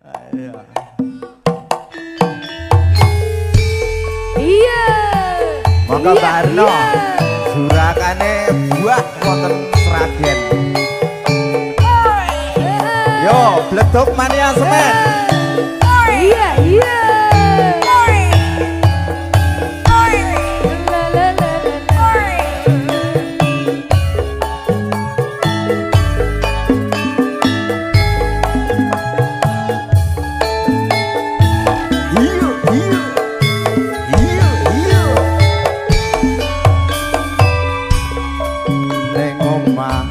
Iya. Monggo Mbak Arno. Jurakane buah wonten Sragen. Yo, bledok mania semen. Iya, iya.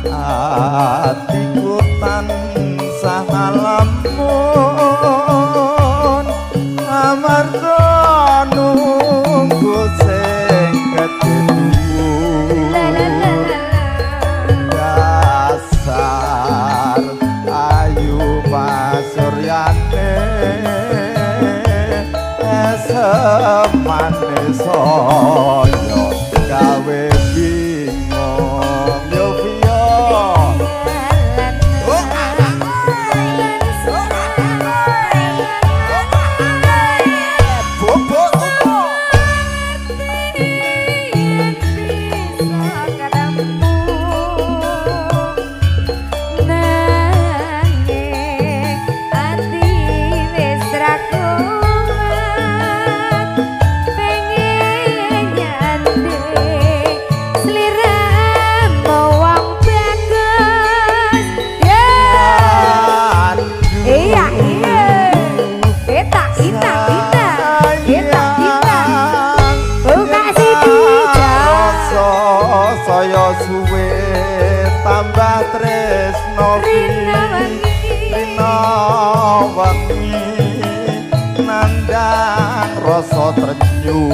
Hatiku tansah ngalamun amarga nunggu sing ketuwur dasar ayu pasuryane semane soyo gawe suwe tambah tresno rina wangi nandang rasa trenyu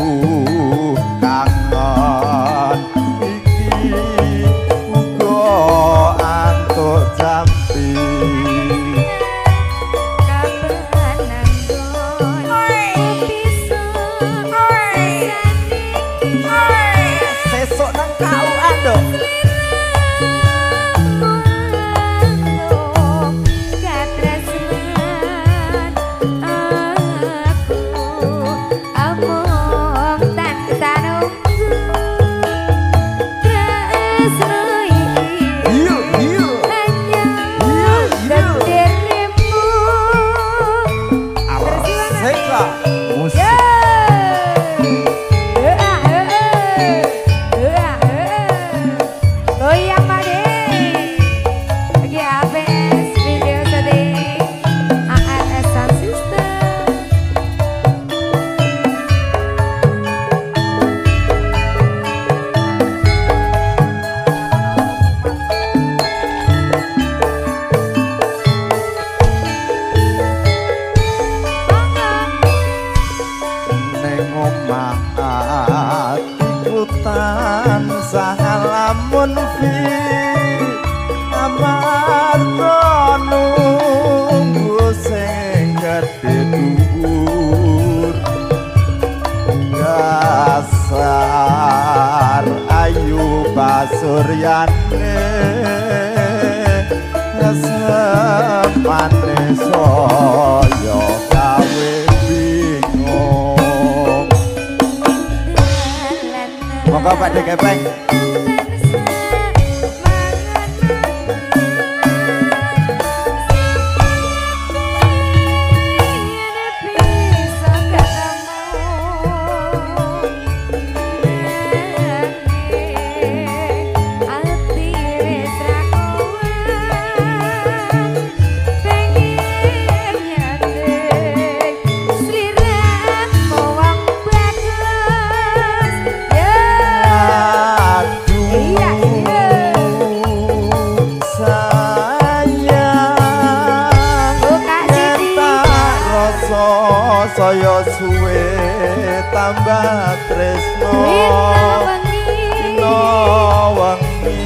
kangen iki uga antuk jampi sesuk nang kau ando hatiku tansah lamun fi amarga nunggu sing gedhe dhuwur dasar ayu pasuryane semane soyo gawe monggo Pak Dekepeng. Saya suwe tambah tresno wangi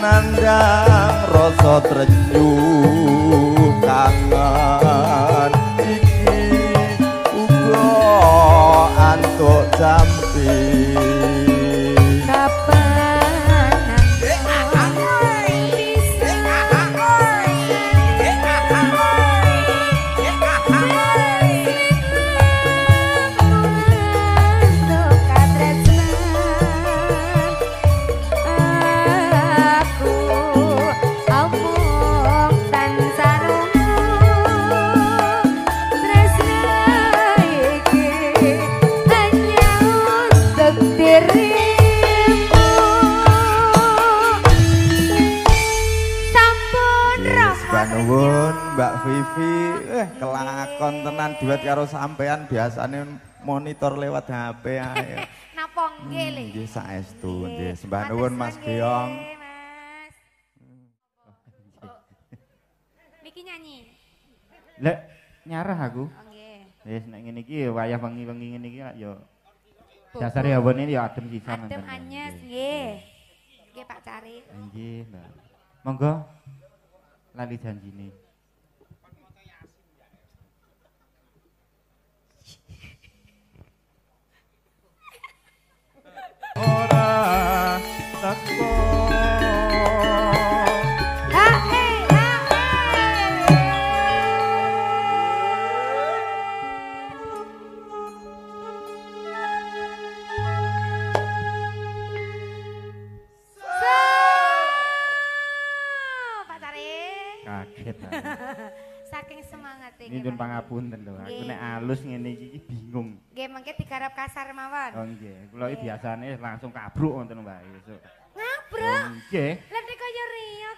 nandang rasa trenyu kangen iki uga antuk jampi nuwun Mbak Vivi. Kelakon tenan duet karo sampean biasane monitor lewat HP ae. Napa nggih Le? Nggih saestu nggih. Sembah nuwun Mas Geong. Niki nyanyi. Lek nyarah aku. Oh nggih. Wis nek ngene iki wayah wengi-wengi ngene iki ya dasare hawane ya adem sisan. Adem anyes nggih. Nggih Pak Cari. Nggih, Mbak. Monggo. Lali janjine. Ora teko Kaget. Saking semangat Ini nyuwun pangapunten lho. Aku nek alus ngene iki bingung. Nggih mengke digarap kasar mawon. Oh nggih, kula iki biasane langsung kabruk wonten Mbak esuk. Ngabruk. Nggih. Lah nek kaya riyok.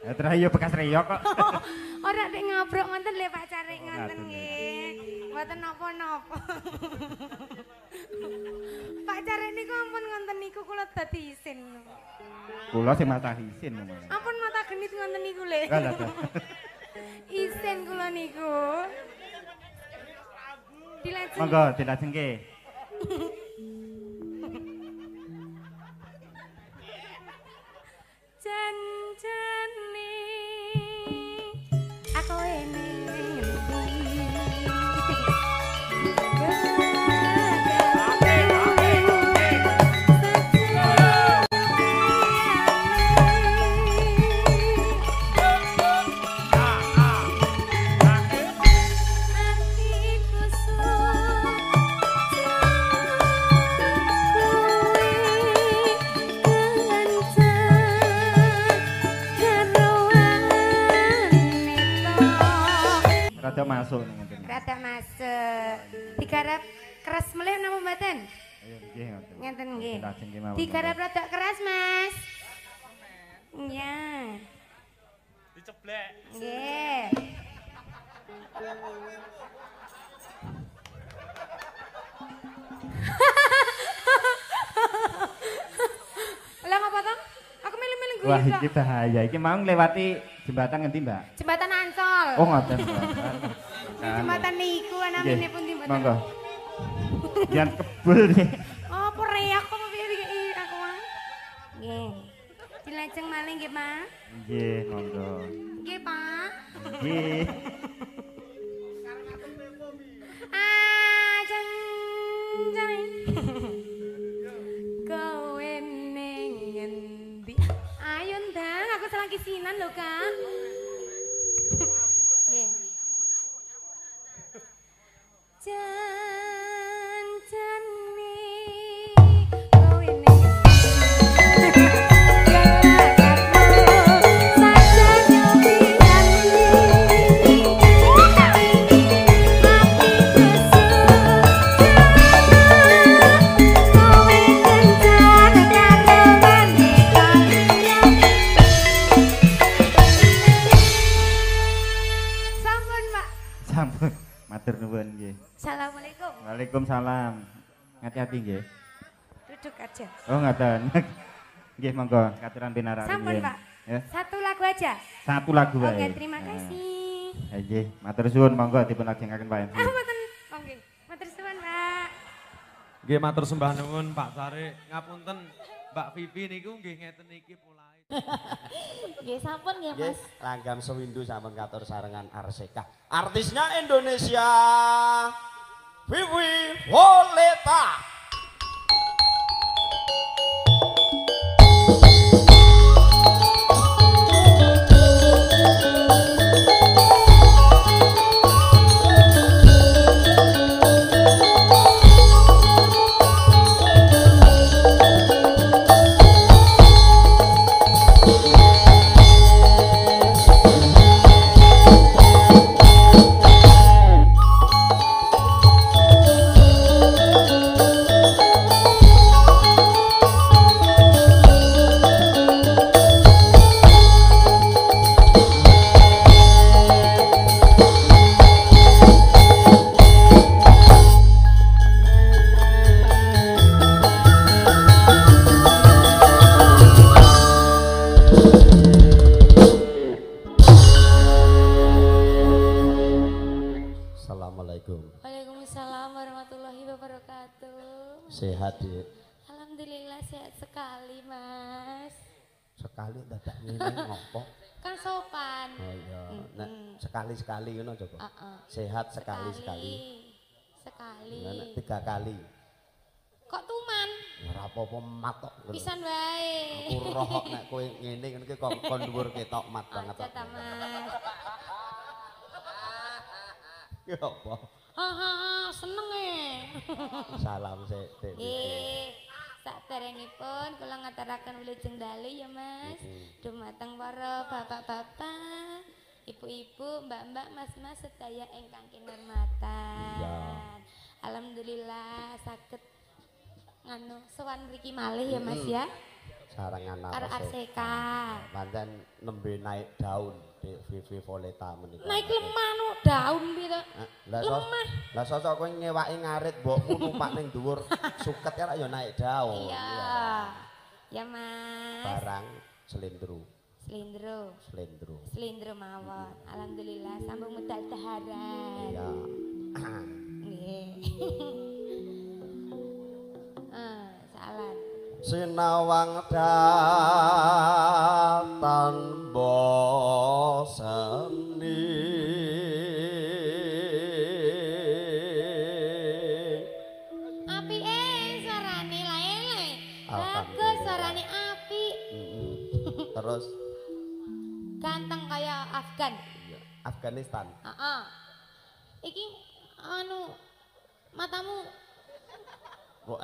Ya terus ya bekas reyok kok. Ora nek ngabruk ngoten lho Pak Cari ngoten nggih. Mboten napa-napa. Pak Cari niku ampun ngoten niku kula dadi isin. Kula sing matah isin. Ampun mata genit ngoten niku le. Lah Isin kula niku. Dilajeng. monggo dilajengke. Janjane aku ini Rada masuk ngene. rada masuk. Digarap keras melih napa mboten? Ayo nggih ngoten. Ngenten nggih. Dilajengke mawon. Digarap rada keras, Mas. Iya. Diceblek. Nggih. Lah ngapa to? Aku milih-milih guyu Wah, kok. iki bahaya. Iki mau nglewati jembatan ngendi, Mbak? Jembatan Ancol. Oh, ngoten, Mbak. Jembatan niku namine pundi mboten. Monggo. Jangan kebul nih. Oh, apa reak kok piye iki aku mah. Nggih. Dilajeng malih nggih, Pak. Nggih, monggo. Nggih, Pak. Nggih. Jeng jeng. Kowe ning ngendi? Ayo ndang, aku salah kisinan lho, Kak. Nggih. Janjane kowe ning Sampun. Matur nuwun nggih. Assalamualaikum. Waalaikumsalam. Hati-hati nggih. Duduk aja. Oh, ngoten. Nggih, monggo katuran pinarak. Sampun, Pak. Ya. Satu lagu aja. Satu lagu wae. Oke, terima kasih. Nggih, matur suwun monggo dipun lajengaken Pak MC. Mboten. Oke. Matur suwun, Pak. Nggih matur sembah nuwun Pak Sari. Ngapunten Mbak Vivi niku nggih ngeten iki polahe. Nggih, sampun nggih, Yes, Mas. langgam sewindu sampun katur sarengan Arseka. Artisnya Indonesia. Vivi Violeta. Assalamualaikum. Waalaikumsalam warahmatullahi wabarakatuh. Sehat, Dik. Alhamdulillah sehat sekali, Mas. Sekali dadak ngene ngopo? Kan sopan. Oh iya. Nek sekali-sekali ngono coba. Sehat sekali-sekali. Sekali. Nek 3 kali. Kok tuman? Ora apa-apa matok. Pisan wae. Aku roh kok nek kowe ngene ngene iki kon dhuwur ketok mat banget. Aja ta, Mas. Ya apa? Seneng e. Salam sik, Dik. Saderengipun kula ngaturaken wilujeng dalu ya Mas. Dumateng para bapak-bapak, ibu-ibu, mbak-mbak, mas-mas sedaya ingkang kinurmatan. Ya. Alhamdulillah saged nganu sowan mriki malih ya Mas ya. Sarengan Karo RCK. Pancen nembe naik daun di Vivi Violeta menika. Naik lemah no daun pira. Lemah. Lah sosok kowe ngewaki ngarit mbokmu numpak ning dhuwur suket ya naik daun. Iya. Ya Mas. Barang selindru. Selindro mawon. Alhamdulillah sambung medal daharan. Iya. Nggih. Salah. Sinawang datan boseni Apike suarane lae-lae. Bagus suarane apik. Terus Ganteng kaya Afgan. Afghanistan. Heeh. Iki anu matamu Kok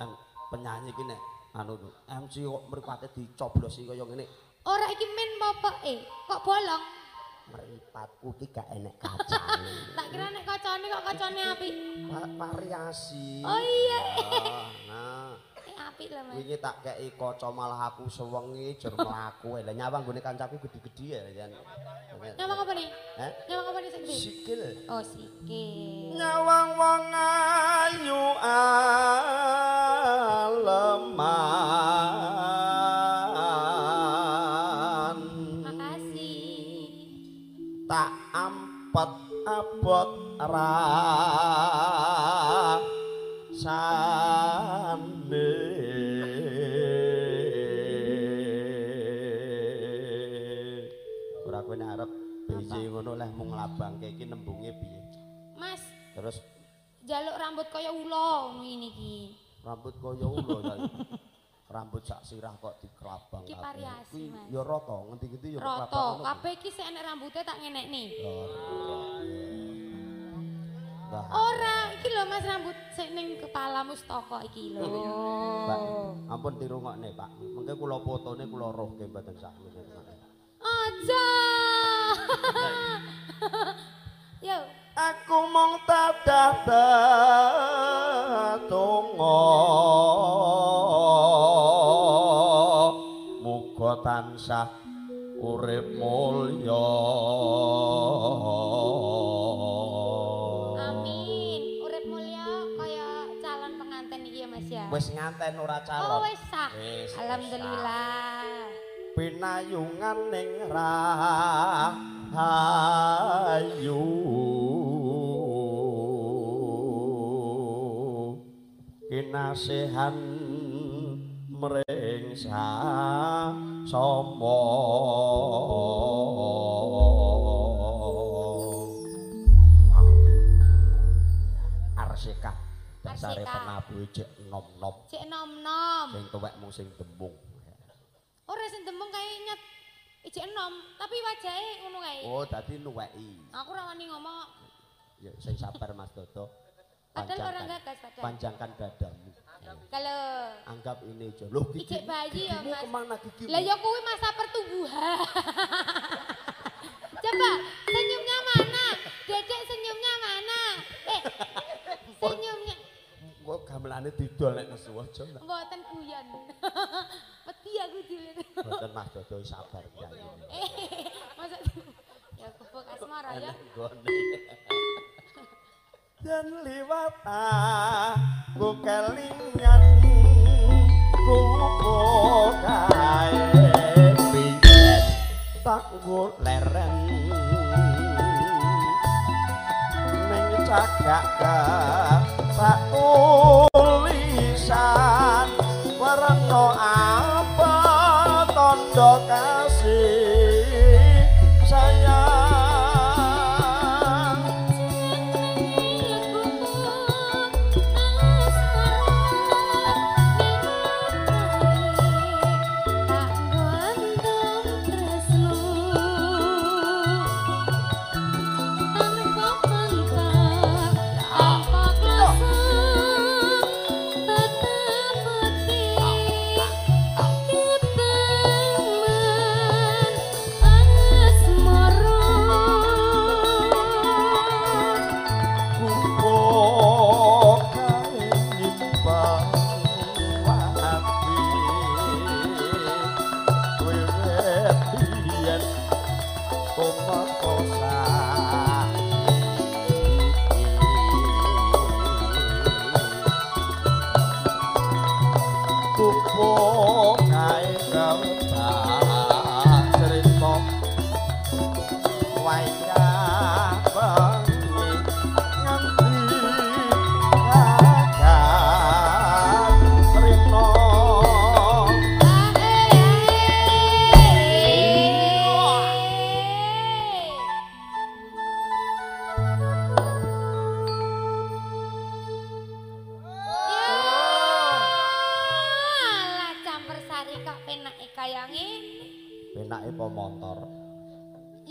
penyanyi iki nek anu MC kok mripate dicoblosi kaya ngene. ora iki men popoke kok bolong. Mripatku iki gak enek kacane. Tak kira nek kacane kok kacane apik. Variasi. Oh iya. Nah. Apik lho Mas. Wingi tak kei kaca malah aku sewengi jer mlaku. Lah nyawang gone kancaku gede-gede ya jan. Nyawang apa nih? Heh? Nyawang apa nih sing gede? Sikil. Oh sikil. Nyawang wong ayu aleman. Makasih. Tak ampet abot rasane. Ora kowe nek arep biji ngono leh mung nglabangke iki nembunge piye? Mas, Terus jaluk rambut kaya ula ngono ini iki. rambut kaya ulo ta. Rambut sak sirah kok dikrabang. Iki variasi, Mas. Ya rata, ngendi-ngendi ya Roto, kabeh iki sik enek rambutnya tak ngenekne. Ora, iki lho Mas rambut sik ning kepala mustaka iki lho. Pak, ampun dirungokne, Pak. Mengke kula fotone kula rohke mboten sakmene. Aja. Yo, Aku mung tadah donga muga tansah urip mulya. amin. Urip mulya kaya calon pengantin iki ya Mas ya. Wis nganten ora Oh calon. wis sah. Wis, Alhamdulillah. Pinayungan ning rahayu kinasihan mring sama Arsika dasare penabuhe cek nom-nom Cek nom-nom. sing tuwek mung sing tembung. Ora sing tembung kae nyet ijek enom, tapi wajahe ngono kae. Oh, dadi nuweki. Aku ora wani ngomong. Ya sing sabar Mas Dodo. Padahal orang gagas padahal. Panjangkan dadamu. Kalau Anggap ini aja. Loh, ijek bayi ya gigimu Mas. kemana gigimu? Lah ya kuwi masa pertumbuhan. Coba senyumnya mana? Dedek senyumnya mana? Senyumnya Kok gamelane didol nek nesu aja. mboten guyon. Wedi aku dilihat. Mboten Mas Dodo sabar ya. Masa ya kebuk asmara ya. Gone. Dan liwat aku kelingan rupo kae pijet tak leren ning ragak tak tulisan warna apa tondo kasih sayang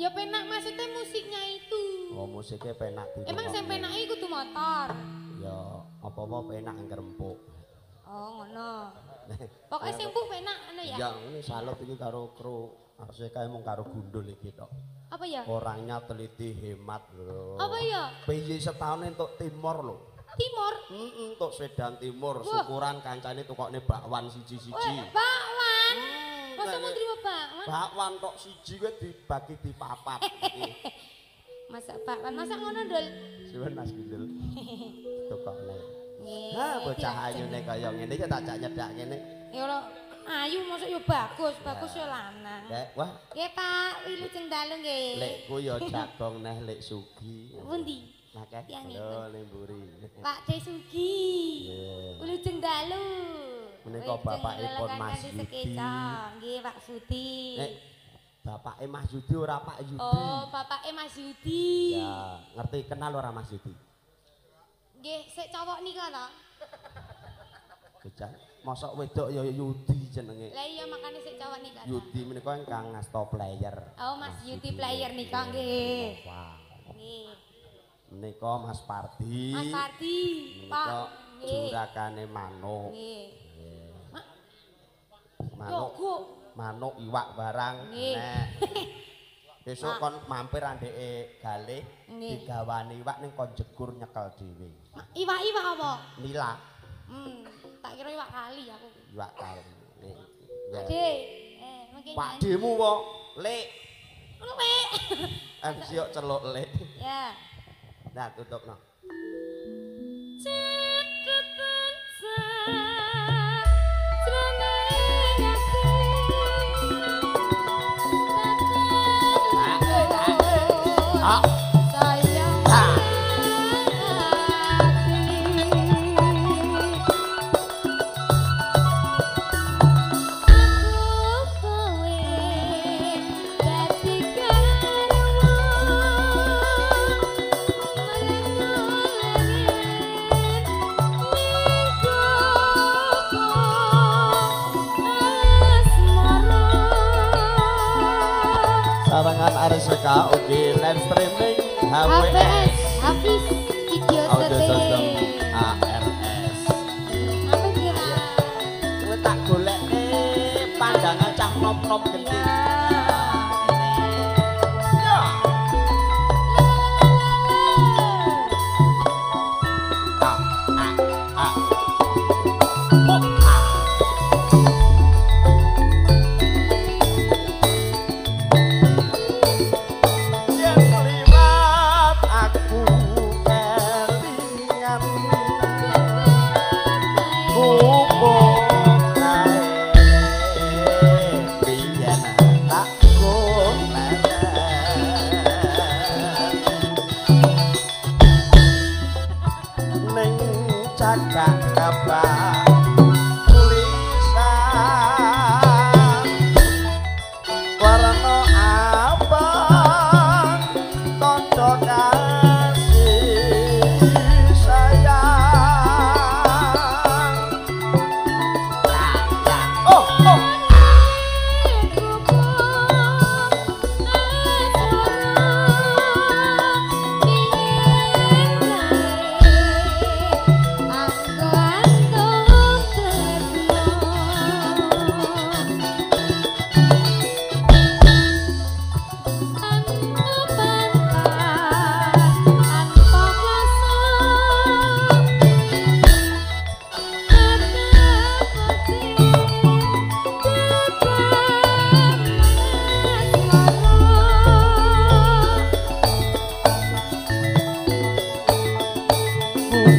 ya penak maksudnya musiknya itu. Oh musiknya penak di emang sing penak iku kudu motor. Ya apa-apa penak ngerempuk. Oh ngono. Pokoknya sing empuk penak anu ya. Ya ini salut iki karo kru Arseka emang karo gundul iki tok. Apa ya? Orangnya teliti hemat lho. Apa ya? PJ setahun entuk timur lho. Timur? Entuk sedan timur, syukuran kancane tukokne bakwan siji-siji. Bakwan. Masa mau terima bakwan? Bakwan tok siji kuwi dibagi di papat. Masak bakwan, masak ngono Dul. Suwun Mas Gundul. Tukokne. Nggih. Ha bocah ayune kaya ngene iki tak nyedak kene. Ya ora ayu mosok yo bagus, bagus yo lanang. Wah. Nggih Pak, wilujeng dalu nggih. Lekku yo jagong neh lek sugi. Pundi? Nakeh. Yang Lho lemburi. Pak De Sugi. Wilujeng dalu. Menika bapakipun Mas Yudi. Nggih Pak Sudi. Bapake Mas Yudi ora Pak Yudi. Oh, bapake Mas Yudi. Ya, ngerti kenal ora Mas Yudi? Nggih, sik cowok nika to. Bocah, mosok wedok ya Yudi jenenge. Lah iya makane sik cowok nika. Yudi menika ingkang ngasta player. Oh, Mas Yudi player nika nggih. Wah. Nggih. Menika Mas Pardi. Mas Pardi, Pak. Nggih. Jurakane manuk. Nggih. Manuk. Manuk iwak barang. Nek besok kon mampir andeke galih digawani iwak ning kon jegur nyekel dhewe. Iwak-iwak apa? Nila. Tak kira iwak kali aku. Iwak kali. Ade, mungkin Pak Demu kok, Lek. Lek. Siok celuk Lek. Ya. Nah, tutupno. Cetetan Sarangan RSK ugi live streaming HWS Hafiz video Audio System setting. ARS. Apa kira? Kowe tak golekne pandangan cah nom-nom gede. Tak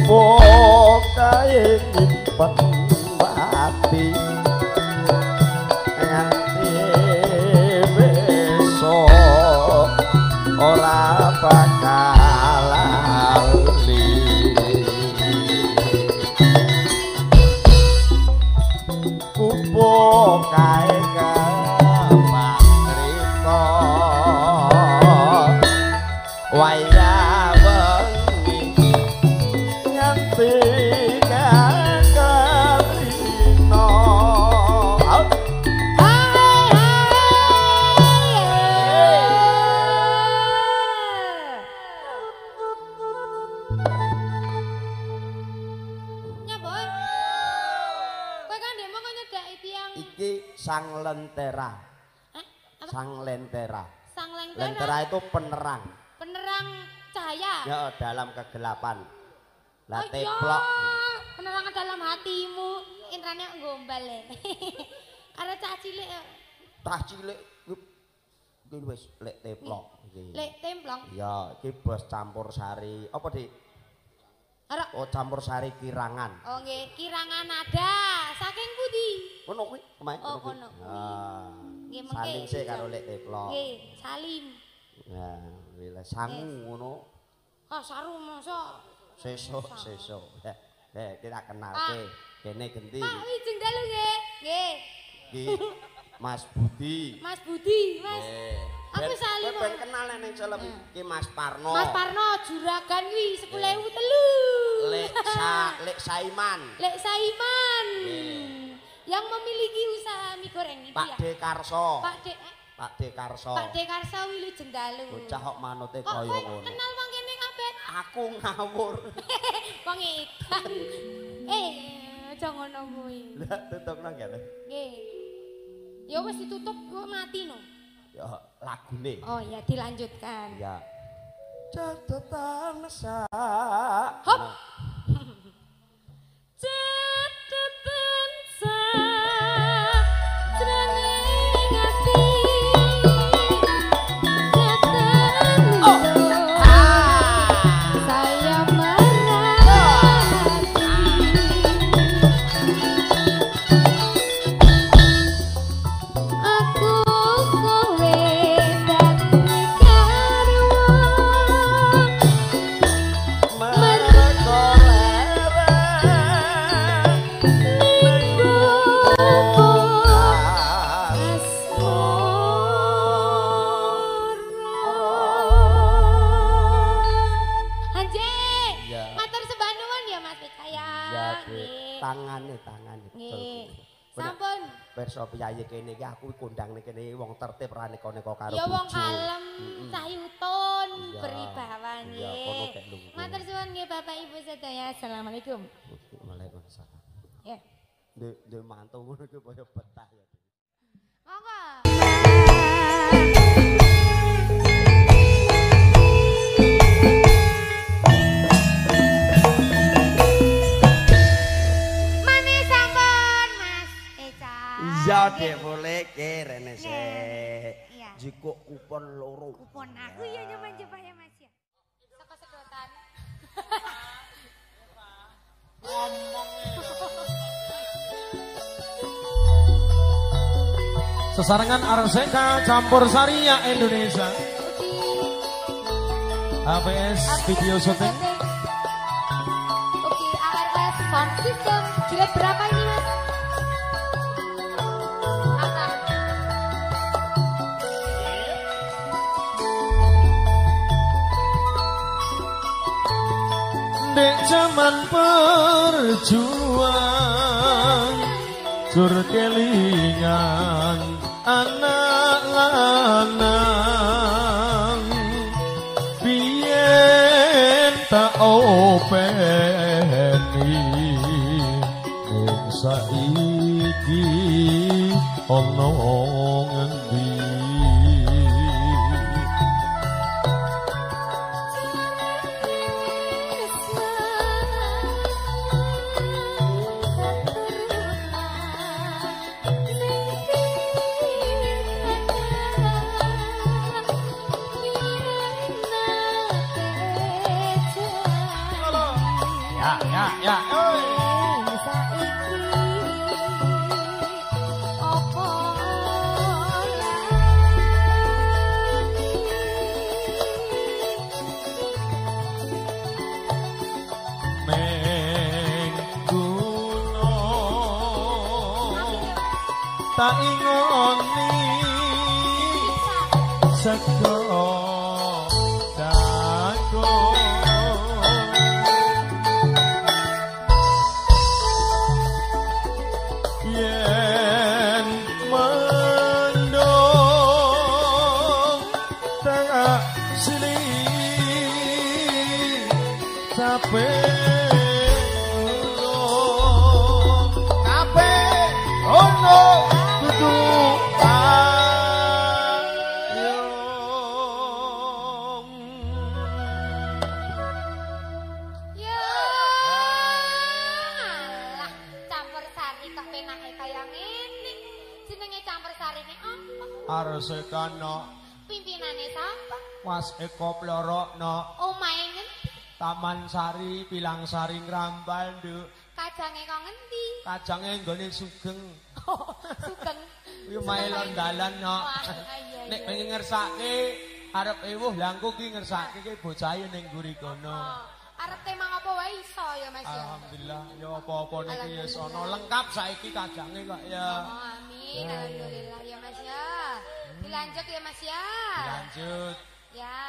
Pupuk kae nyimpen ati nganti besok ora bakal lali pupuk kae kembang crita wayah wengi nganti kakarino Nyaboy. Kowe kan demo kok nyedaki tiang. iki sang lentera Apa? sang lentera Sang lentera. lentera itu penerang Penerang cahaya. ya dalam kegelapan lah Oh iya, teplok penerangan dalam hatimu. Intrane gombal le. Karo cah cilik ya. tah cilik iki wis lek teplok iki Lek templong. ya iki bos campur sari apa Dik Ora. oh campur sari kirangan Oh nggih, kirangan nada. Saking pundi? ngono kuwi kemae Oh, kuwi. kono. Ah, Nggih, mengke. saling sik karo lek teplok Nggih, salim. nah wila sangu ngono Oh, saru masa. sesuk kita kenalke kene genti Pak Wijeng dalu nggih. Nggih. iki Mas Budi Mas Budi, Mas. Eh, Aku ben- salim. kowe ben kenal nek ning film iki Mas Parno Mas Parno juragan wi 10.000 telu. Lek Saiman Lek Saiman. Nggih. Yang memiliki usaha mie goreng itu Pak ya. Dekarso Pak Dek. Pak Dekarso Pak Dekarsa Wilujeng dalu. bocah kok manute Kok kaya kowe ngono kenal wong kene kabeh? aku ngawur Wong edan. Aja ngono kuwi. lah tutup nang kene Nggih. Ya wis ditutup kok mati no. ya lagune Oh ya dilanjutkan. ya catatan sak Hop. Catatan sak jroning ati. Saya merati. Aku kowe dadi karwan mereka Anjing, Iya. matur sembah nuwun ya Mas Picaya. ya Dek. Nggih. tangane Nggih. betul. Sampun. Perso piyayi kene iki aku kondang ning kene wong tertib ra neko-neko karo Ya wong bojo. kalem, Mm-mm. cahutun, Iya. beribawa Iya, kono nggih. kek lungguh. Matur suwun nggih Bapak Ibu sedaya. Assalamualaikum. Waalaikumsalam. Ya. Ndek mantu ngono iki kaya betah ya. Monggo. Manis sampun Mas Eca. Iya Dek boleh ke rene sik. Iya. Jikuk kupon loro. Kupon aku ya nyoba-nyoba ya Mas ya. Saka sedotan. Sesarengan RCK Campur Sarinya Indonesia. HPS Video Shooting. Oke, ARS Sound System. Jilid berapa ini Mas? Apa? Dek zaman perjuang Jur kelingan anak lanang Biyen tak openi Ning saiki ana ngendi ya. Tak ingoni sego dago yen mendung tak sili sampai Arsekana pimpinane sapa? Was Eko Plorokno Omahe ngendi? Taman Sari Pilang Sari Ngrambal Nduk Kajange kok ngendi? kajange nggone Sugeng Sugeng. kuwi mae lor dalan no Wah, iya, nek iya. pengen ngersake arep ewuh langku ki ngersake ki bocahe ning nguri kono Arep temang apa wae iso ya Mas ya. alhamdulillah ya apa-apa niki wis ana lengkap saiki kajange kok ya Oh, amin. Alhamdulillah ya Mas ya. Dilanjut ya Mas ya. lanjut Ya.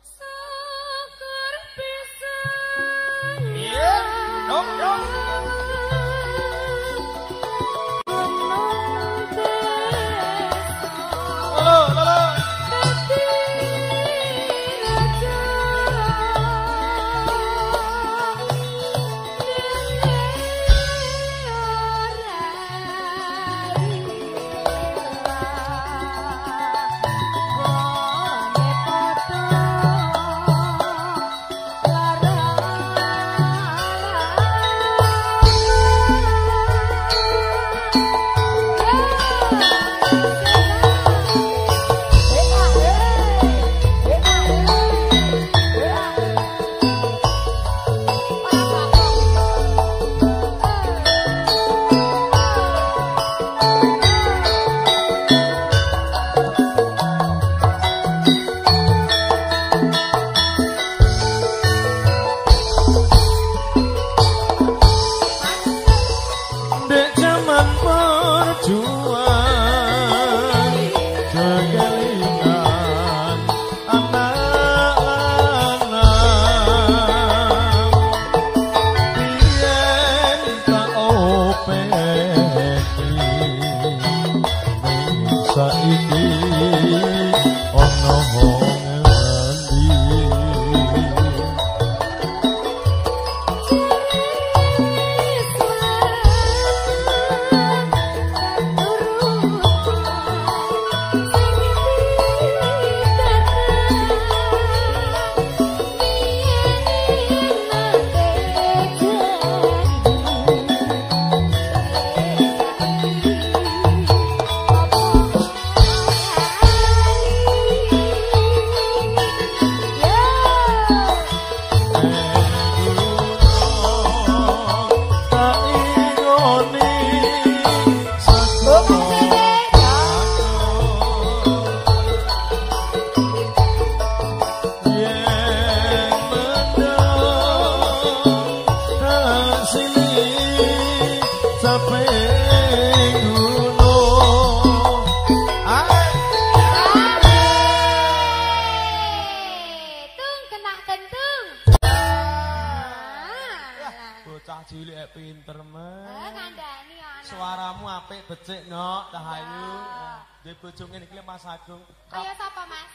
Syukur pisan. iya dong dong pinter men. Ngandani ana. Suaramu apik becik no, Dahayu. Duwe bojo ngene iki Mas Agung. Kaya sapa Mas?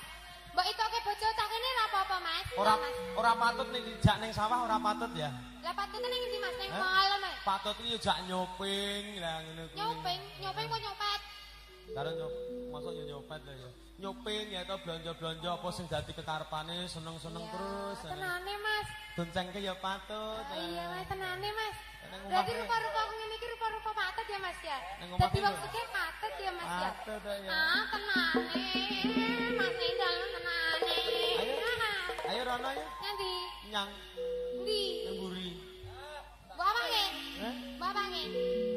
Mbok itoke bojo tak kene ora apa-apa Mas. Ora ora patut ning dijak ning sawah ora patut ya. Lah patutnya ning ndi Mas? Ning mall Mas. Patut iki yo jak nyoping lah ngono kuwi. Nyoping, nyoping kok nyopet. Karo mosok yo nyopet lho ya. Nyoping ya to blonjo-blonjo apa sing dadi kekarepane seneng-seneng terus. Tenane Mas. Doncengke ya patut. Iya Mas, tenane Mas. Berarti rupa-rupa aku ngene iki rupa-rupa patut ya Mas ya. Dadi wong sugih patut ya Mas ya. Patut ya. Ah, tenane. Mas Endal tenane. Ayo. Ayo rono ya. Nanti. Nyang. Ndi? Nang mburi. Mbok apange? Mbok apange?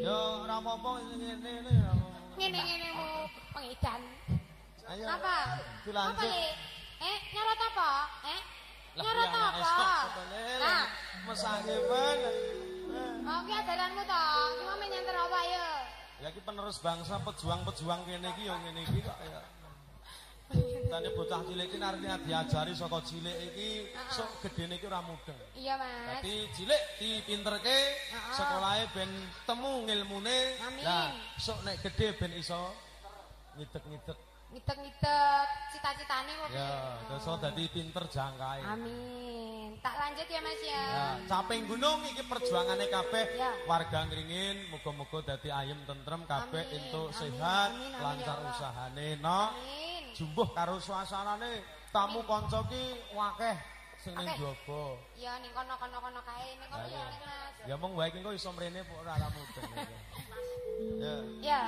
Ya ora apa-apa ngene ya. Ngene-ngene mu pengedan. Ayo. Apa? Dilanjut. Apa, Le? Nyorot apa? Nyorot Lah, apa? ya, Nah, mesake men. oh ki ajaranmu to. Cuma menyanter apa ya? Ya iki penerus bangsa, pejuang-pejuang kene iki ya ngene iki kok ya. Tane bocah cilik iki arep diajari saka cilik iki sok gedene iki ora mudeng. Iya, Mas. Dadi cilik dipinterke, sekolahe ben temu ngilmune. Amin. Lah, sok nek gedhe ben iso ngidek-ngidek. Ngidek-ngidek cita-citane kok. Ya, iso dadi pinter jangkae. Amin. Tak lanjut ya, Mas ya. Ya, caping gunung iki perjuangane kabeh Ya. warga Ngringin muga-muga dadi ayem tentrem kabeh Amin, entuk amin, sehat, amin, amin, lancar ya Allah. usahane, no. Amin. Jumbuh karo suasanane, tamu kanca ki wakeh sing ning Akeh. jaba. Ya ning kono-kono kae ning kono ya, Mas. Ya mong wae iki engko iso mrene kok ora mudeng. Ya. Ya.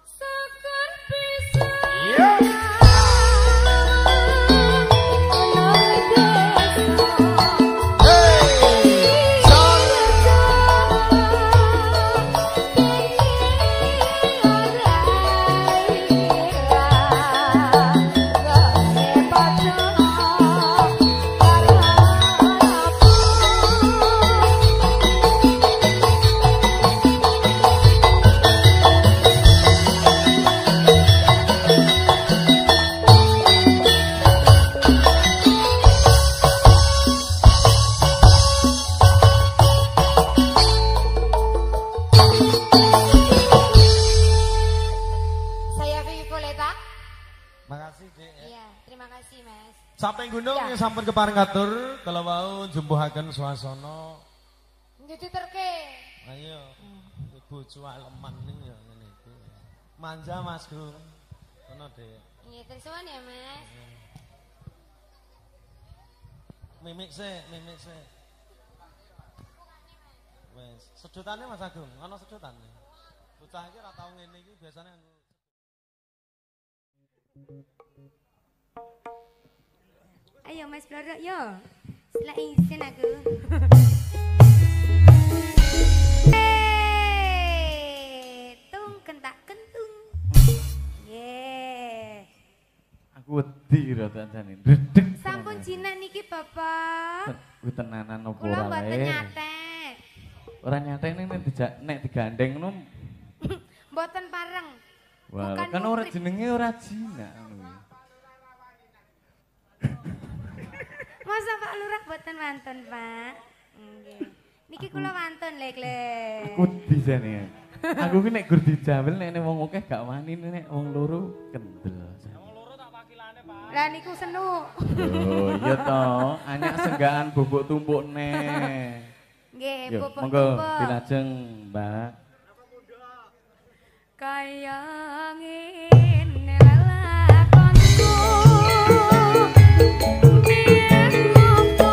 Sekar bisa. Iya. Saya Vivi Poleta. Makasih, Dik. Iya, terima kasih, Mas. Samping gunung Ya. yang sampun kepareng katur kalau mau jumbuhaken suasana. Jadi terke. Ayo. Ibu cualeman ning ya ngene iki. Manja Mas Gung. Ngono, Dik. Iya, tersuan ya, Mas. Mimik sik, mimik sik. Wes, sedutane Mas Agung, ana sedutane. Bocah iki ora tau ngene iki biasane nganggo Ayo Mas Bloro, yo. Setelah izin aku. Tung kentak kentung. Ye. Aku wedi rada jane. Redeg. Sampun jinak niki Bapak. Kuwi tenanan opo Kula ora mboten le. nyatek. Ora nyatek nek digandeng ngono. Mboten pareng. Wah, Bukan kan ora murid. jenenge ora jinak ngono. Masa Pak Lurah mboten wantun, Pak? Nggih. Niki kula wantun, Lek. Aku wedi jane. Aku ki nek gur dijamel nek wong akeh gak wani nek wong loro kendel. Lah niku senu. Oh iya to, anyak senggaan bubuk tumpuk neh. Nggih, Yo, pupuk monggo tumpuk. dilajeng, Mbak. Kaya ngene lelakonku yen ngopo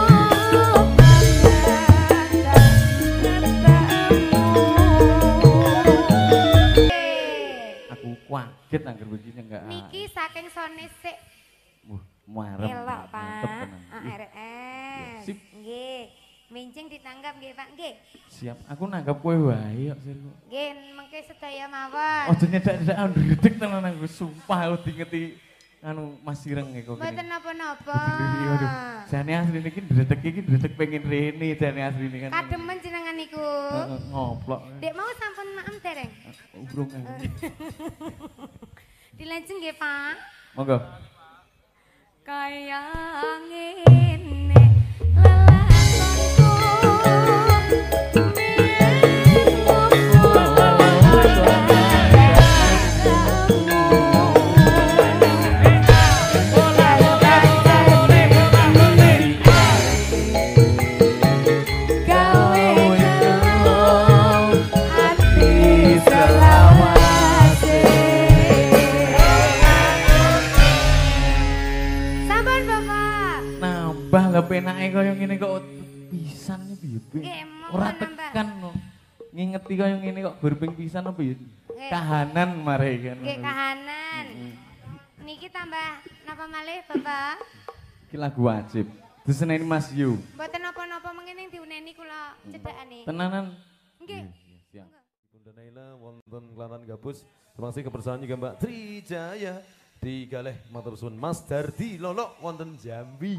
Aku kaget anggar begini enggak. Niki saking sone sik Muarep. elok, mantep Pak. tenan. RS. Sip. Nggih. Mincing ditanggap nggih, Pak. Nggih. Siap, aku nanggap kowe wae kok sirku. Nggih, mengke sedaya mawon. Ojo nyedak-nyedak ndredeg tenan aku sumpah aku dingeti anu Mas Ireng kok Mboten gini. napa-napa. Waduh, jane asli iki ndredeg pengen rene jane asli ini kan. Kademen jenengan niku. Heeh, ngoplok. Dek mau sampun maem dereng. Urung aku. Dilajeng nggih, Pak. Monggo. Kaya ngene lelakonku Sampun Bapak. Nambah lah penake kaya ngene kok pisan iki piye, Bi? Nggih, mau Ora nambah. tekan no. Ngingeti kaya ngene kok berping pisan apa ya? Nggih. Kahanan mare kan. Nggih kahanan. Niki tambah napa malih Bapak? Iki lagu wajib. Diseneni Mas Yu. Mboten napa-napa mengene diuneni kula cedhakane. Tenanan. Nggih. Siap. Bunda Naila wonten Klaten Gabus. Terima kasih kebersamaan juga Mbak Trijaya di Galeh matur suwun Mas Dardi Lolok wonten Jambi.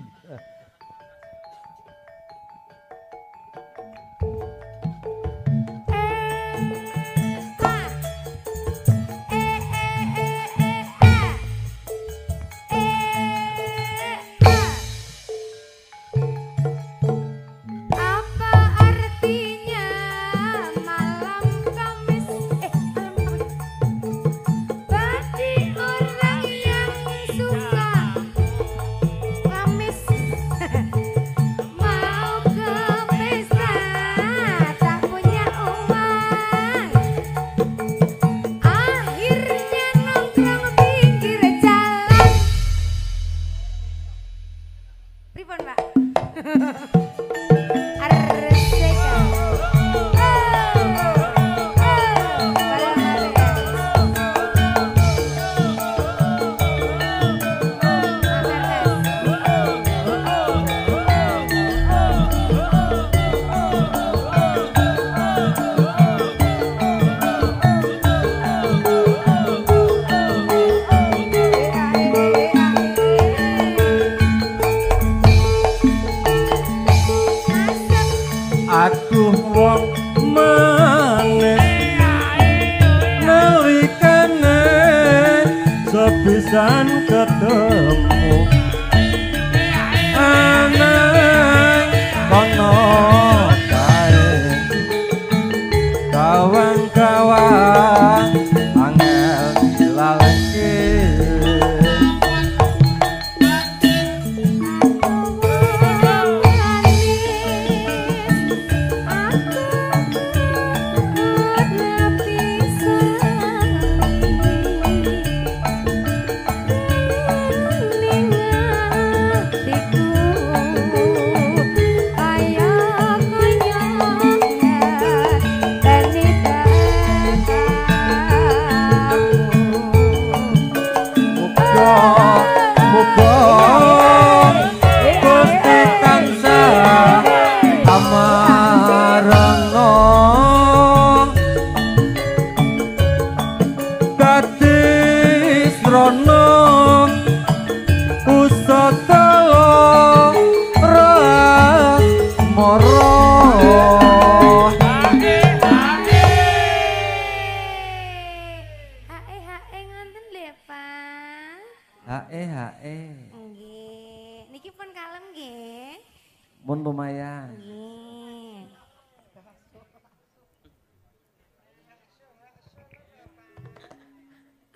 Mun lumayan.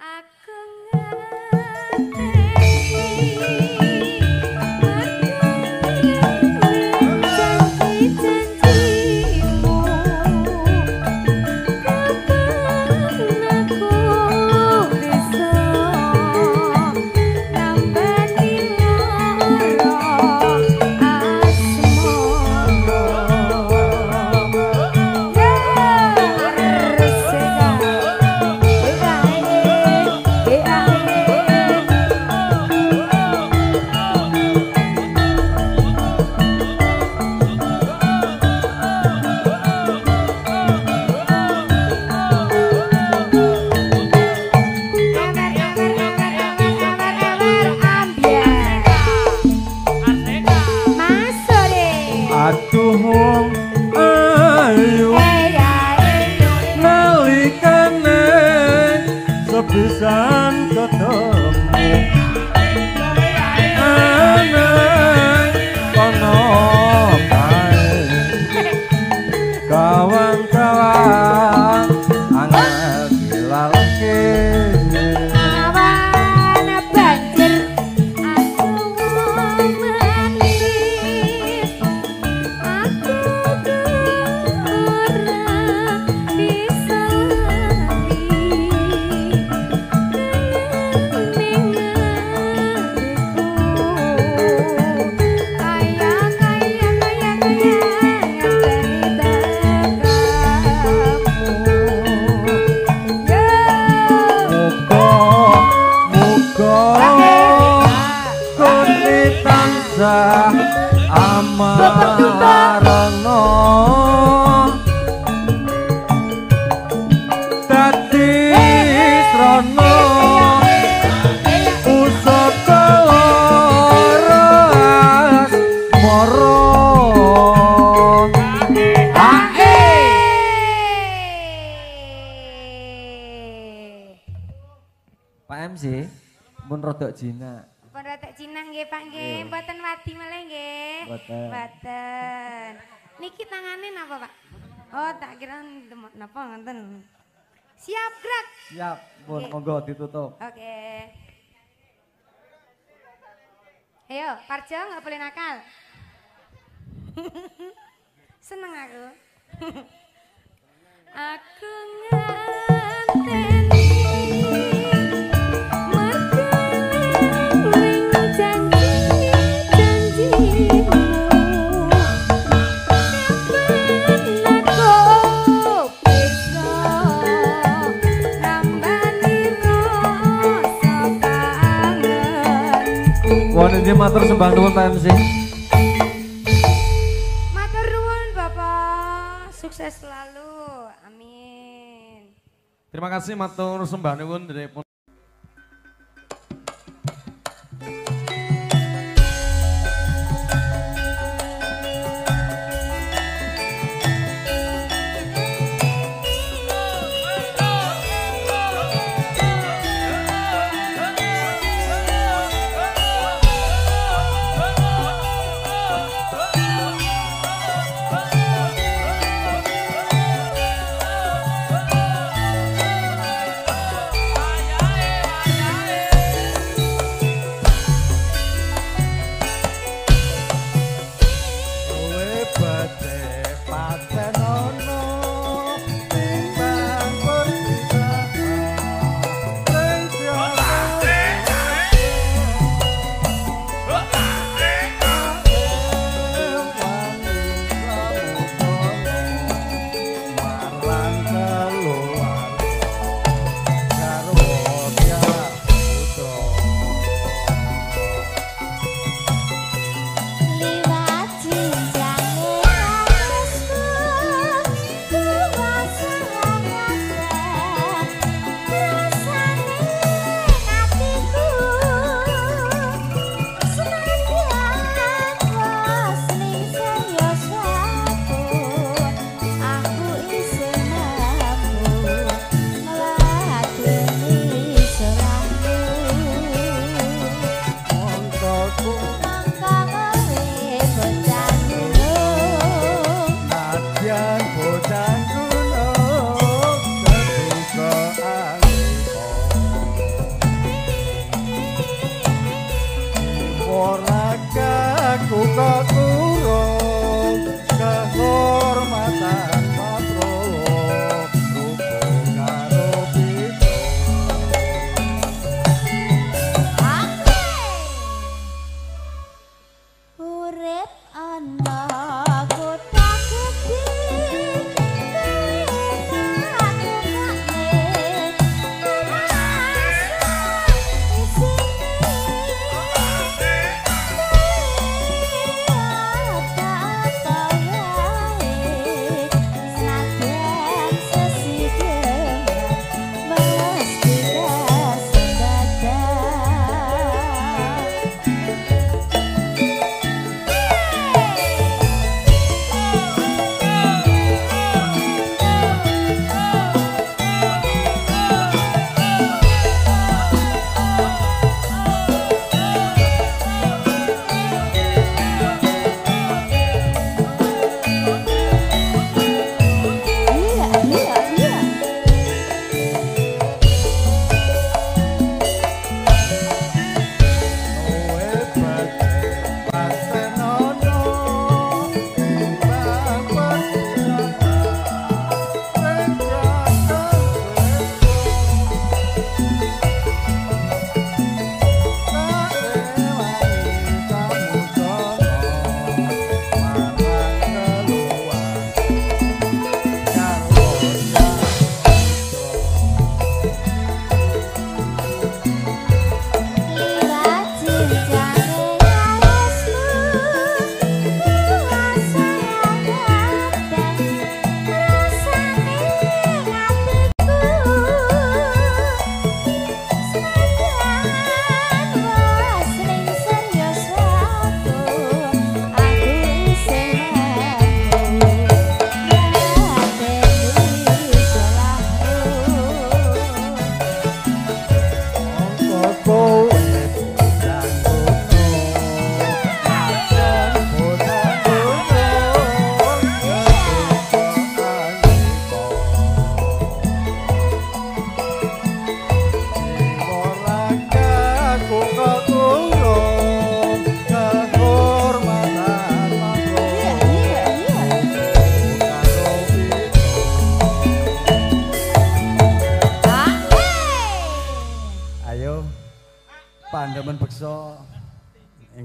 Aku ngerti asmara tansah amarana dadi srana usah keloras moro Pak MC pun rodok jinak. Pun rodok jinak nggih Pak nggih, mboten wadi meleh nggih. Mboten. Niki tangane napa Pak? Oh, tak kira napa ngoten. Siap gerak. Siap, pun monggo ditutup. Oke. Ayo, Parjo nggak boleh nakal. Seneng aku. Aku nganteni merkeling janji-janjimu kapan aku bisa nambani rasa kangenku. Wah, ini matur sembah nuwun Pak MC. Matur nuwun Bapak, sukses selalu. Amin. Terima kasih matur sembah nuwun dari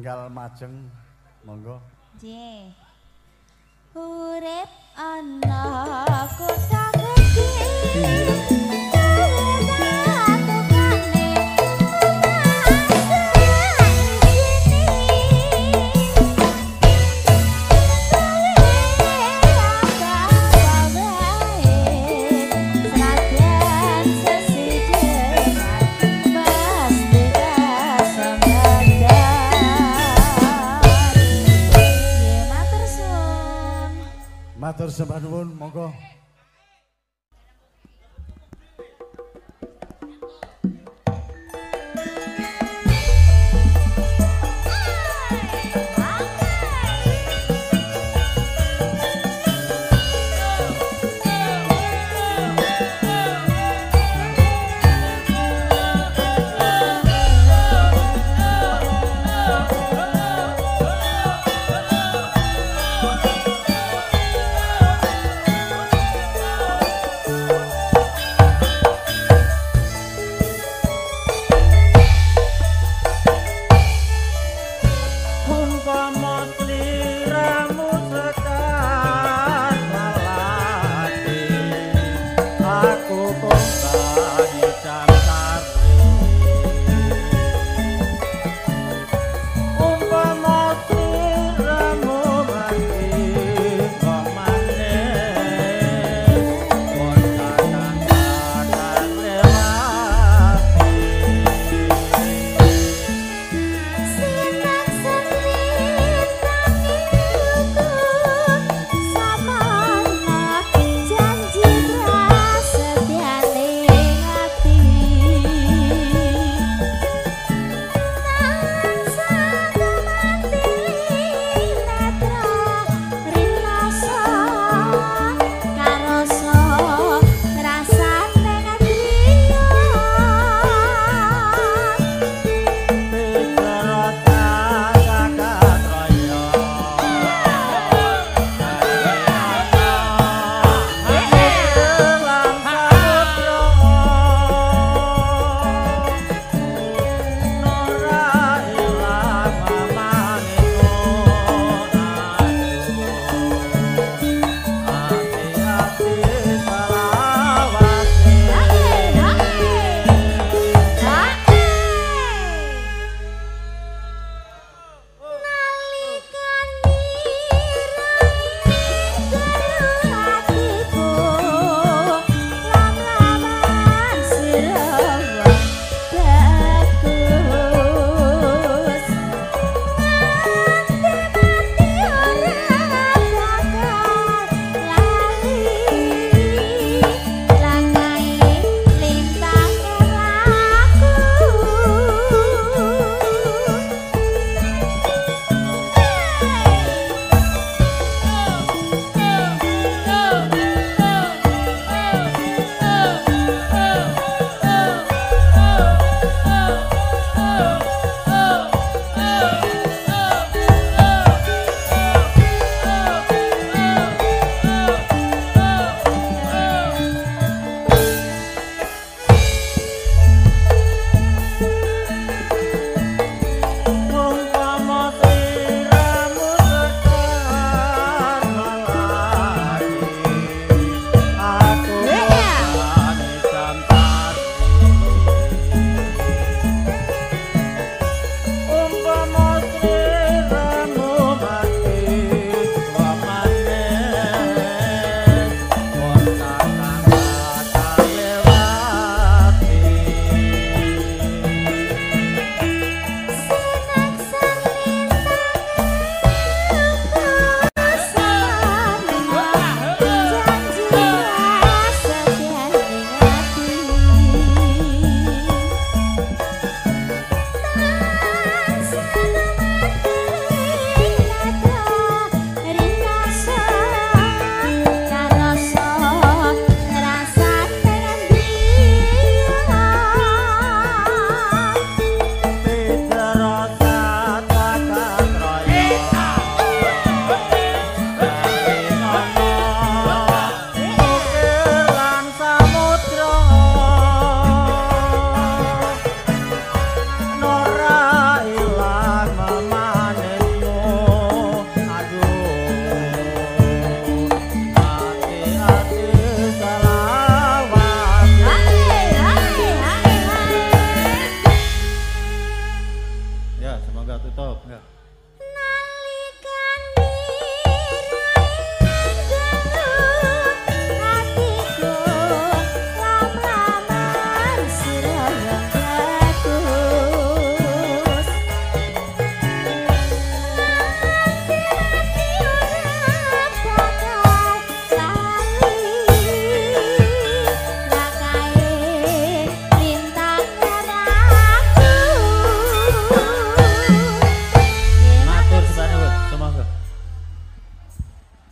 enggal majeng monggo. Nggih. Urip ana kota gedhe. Matur sembah nuwun monggo.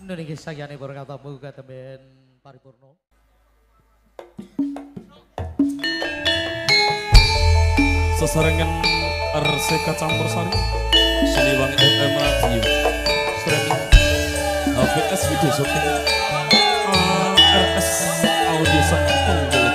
Niki sakyane para katamu katemben paripurna. Sesarengan RCK Campur Sari Siliwangi FM Radio streaming HVS Video Shooting RS Audio Sound Unggul.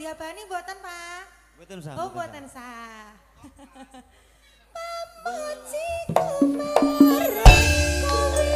Diabani mboten, Pak? Mboten sah. Oh, mboten sah. Pamuji kumarang kowe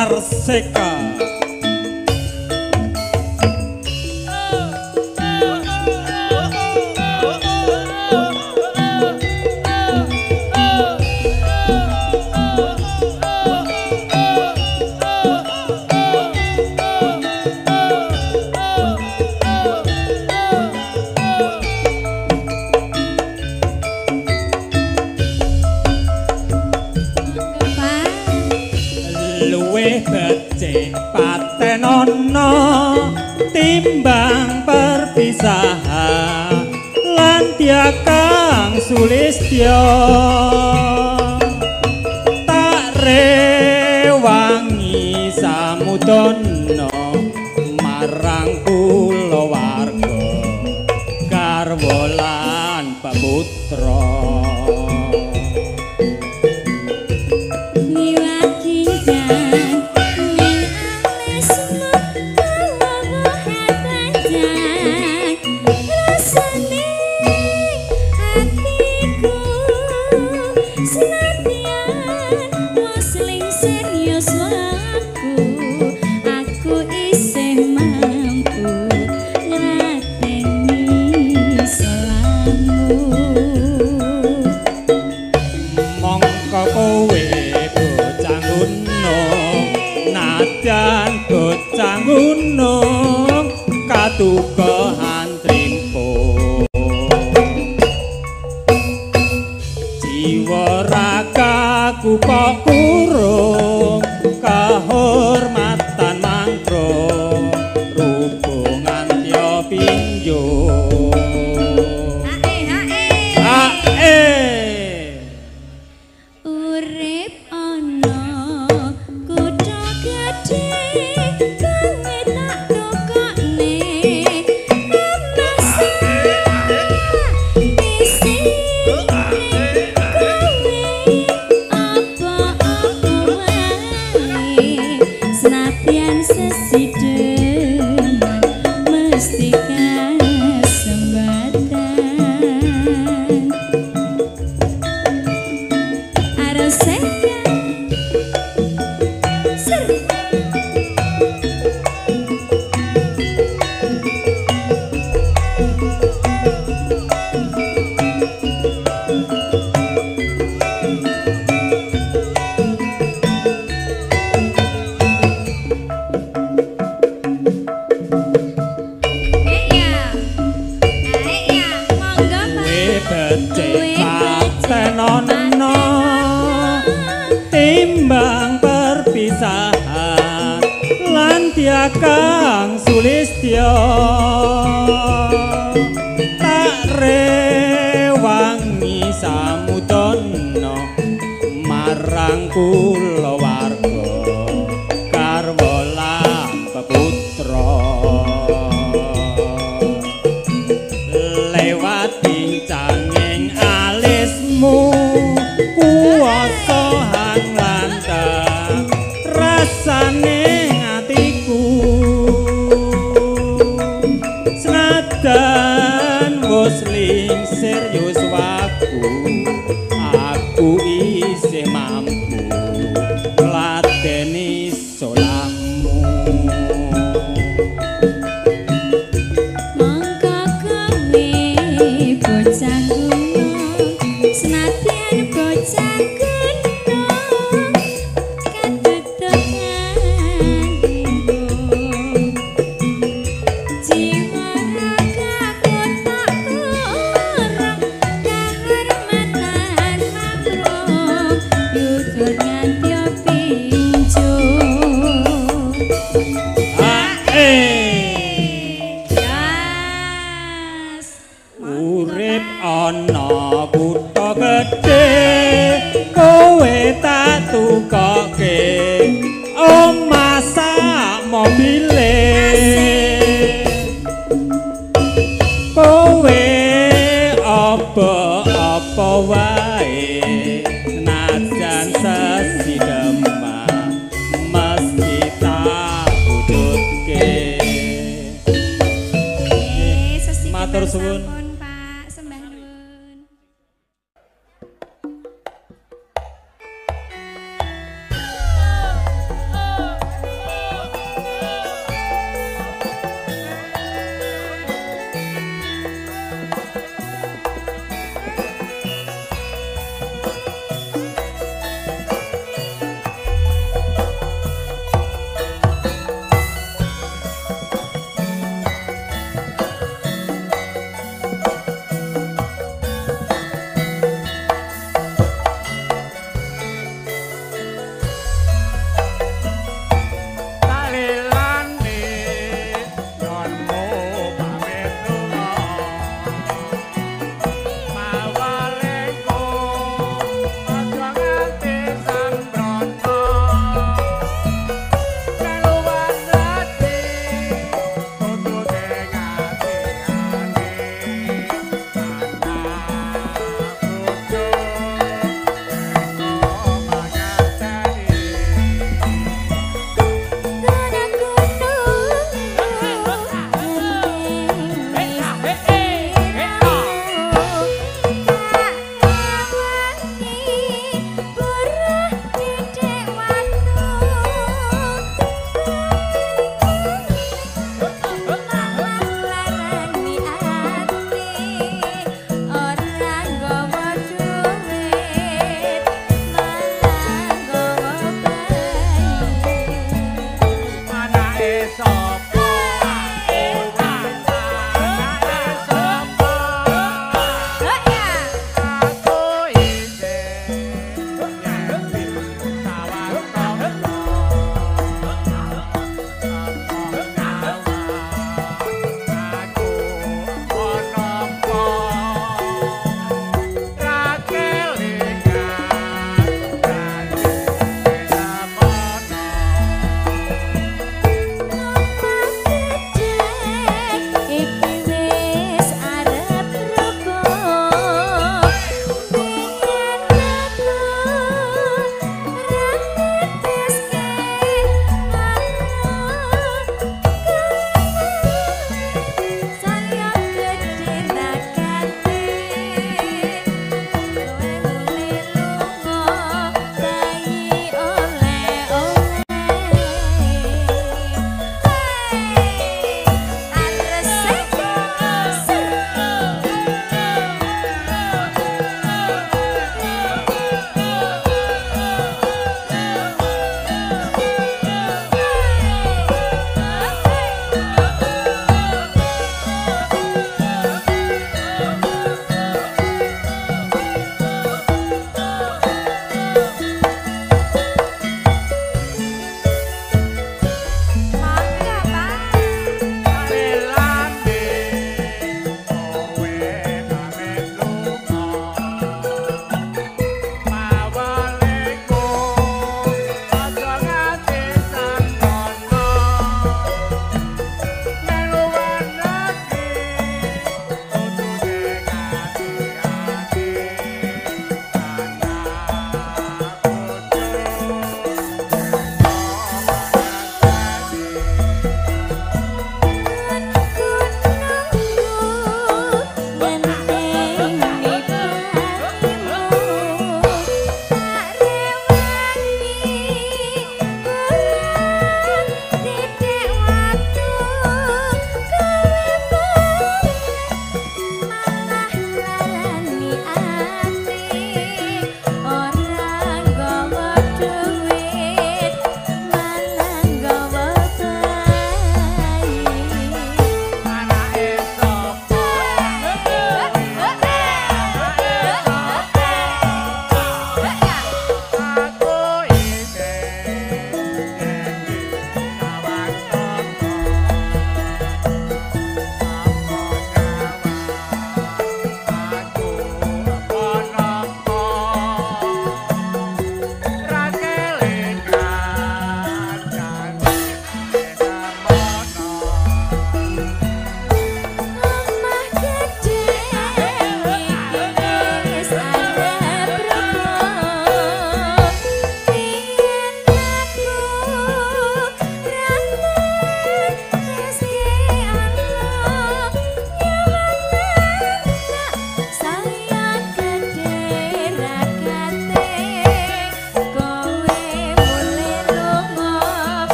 Arseka. Patenono timbang perpisahan lan tiakang sulistya tak rewangi samudana marang kulawarga garwa lan peputra gunung katukohan trimpo jiwa ragaku kok kurung kahormatan mangkro rubungan tyo pinjo urip ana kutha gedhe timbang perpisahan lan tiakang sulistya tak rewangi samudana marang kulawarga garwa lan peputra lewat pincanging alismu kuwasa rasane atiku senajan wis lingsir yuswaku aku isih mampu ngladeni solammu mangka kowe bocah gunung senadyan bocah urip ana kutha gedhe kowe tak tukoke omah sak mobile kowe apa wae najan sesidema mesti tak wujudke matur suwun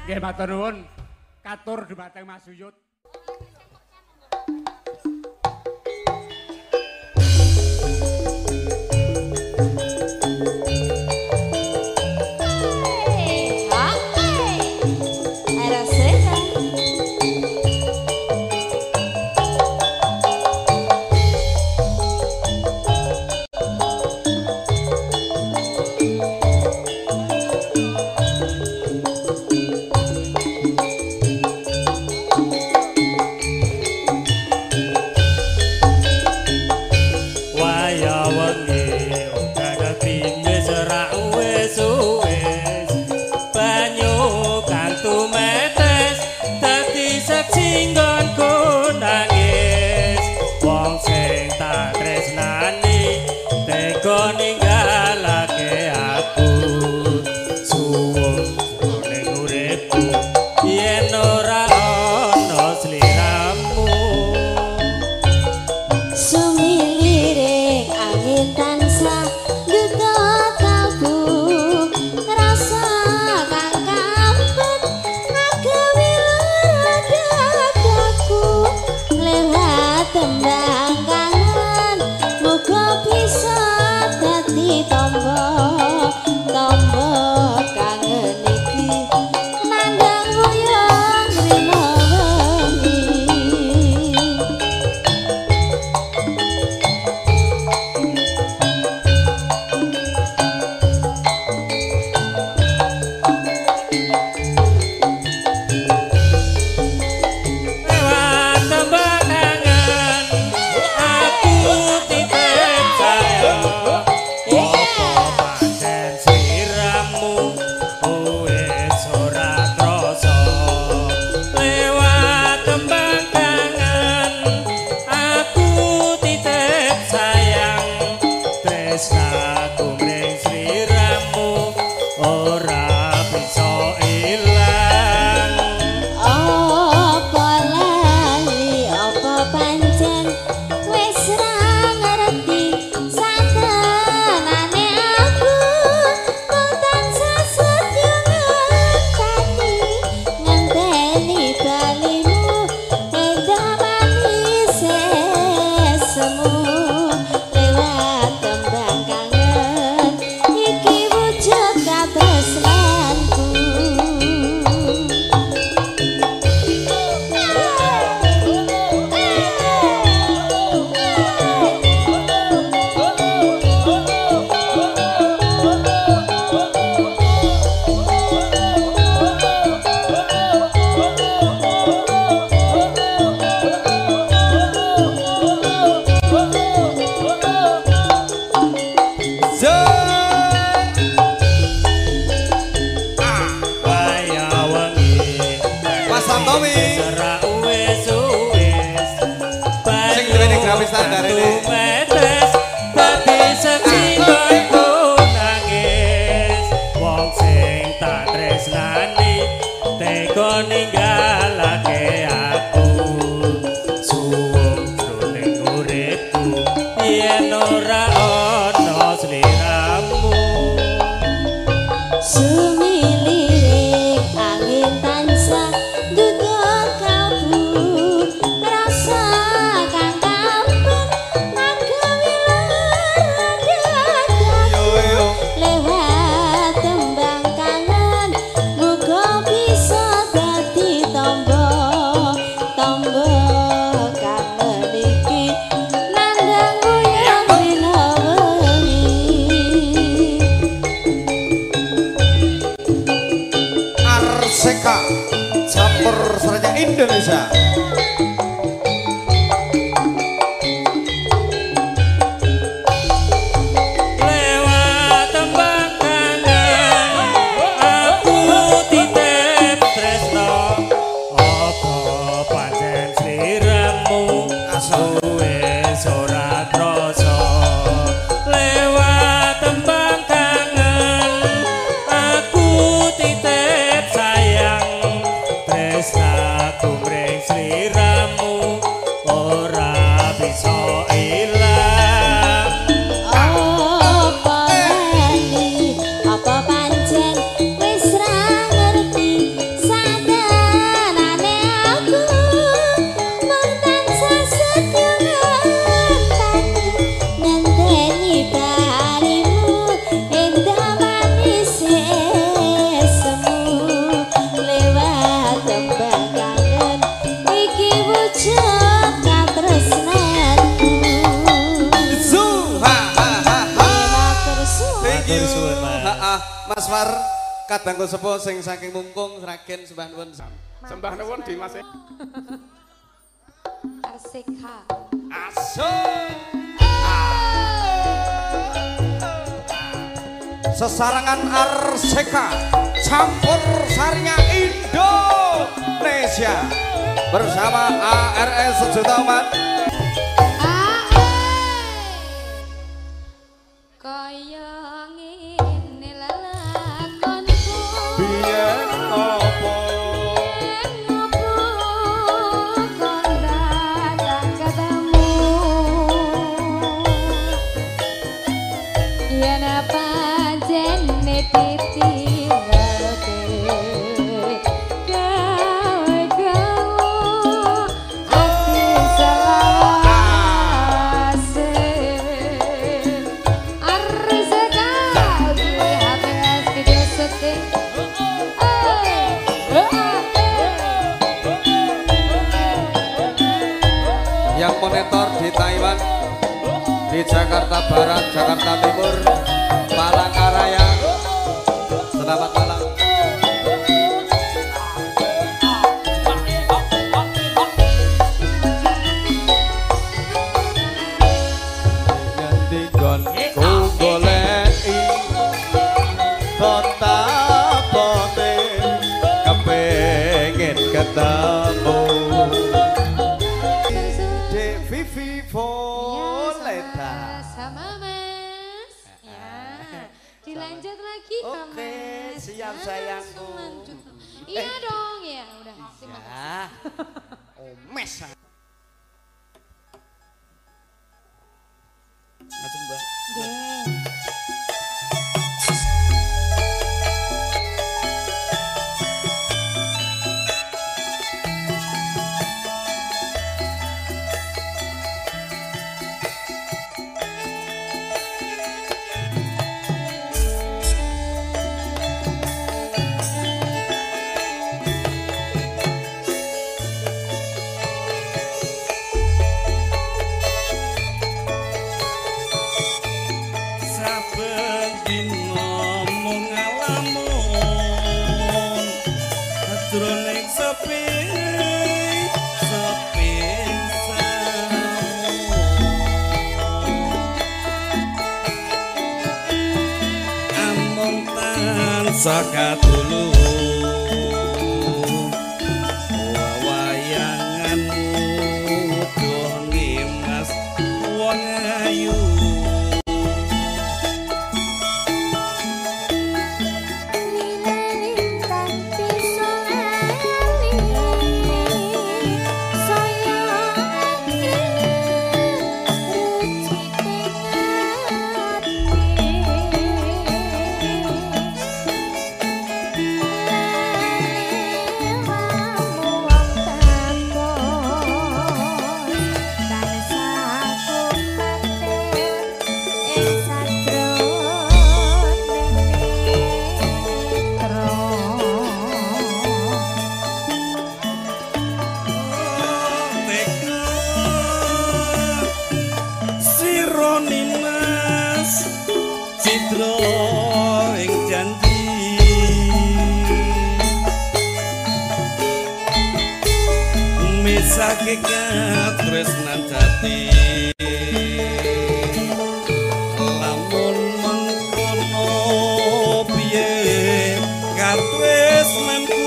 Nggih matur nuwun. Katur dhumateng Mas Yuyut. Tresnaku mring sliramu Aswar kadang sepuh sing saking mungkung ragen sembah nuwun. Sembah nuwun Dimas. Arsika. Asuk. Sesarangan Arsika campur sarinya Indonesia bersama ARS Sejuta Umat. Kaya ngene lelakonku biyen opo kon datang ketemu yen pancen ditinggalke gawe-gawe ati selawase Arsika di HBS video syuting yang monitor di Taiwan, di Jakarta Barat, Jakarta Timur, Palangkaraya. Selamat malam. Ngendikon ku goleki betapane kepengin ketemu. Vivi Voleta sama Mas ya dilanjut lagi Mas. Oke, siap Ya, sayangku. selanjut. Iya dong ya udah terima Ya. kasih. Omes. Macam Mbak. Saben dina mung ngalamun jroning sepi amung tansah katulung wayanganmu doh ngimas wong ayu misake katresnan jati lamun mengkono piye katresnanku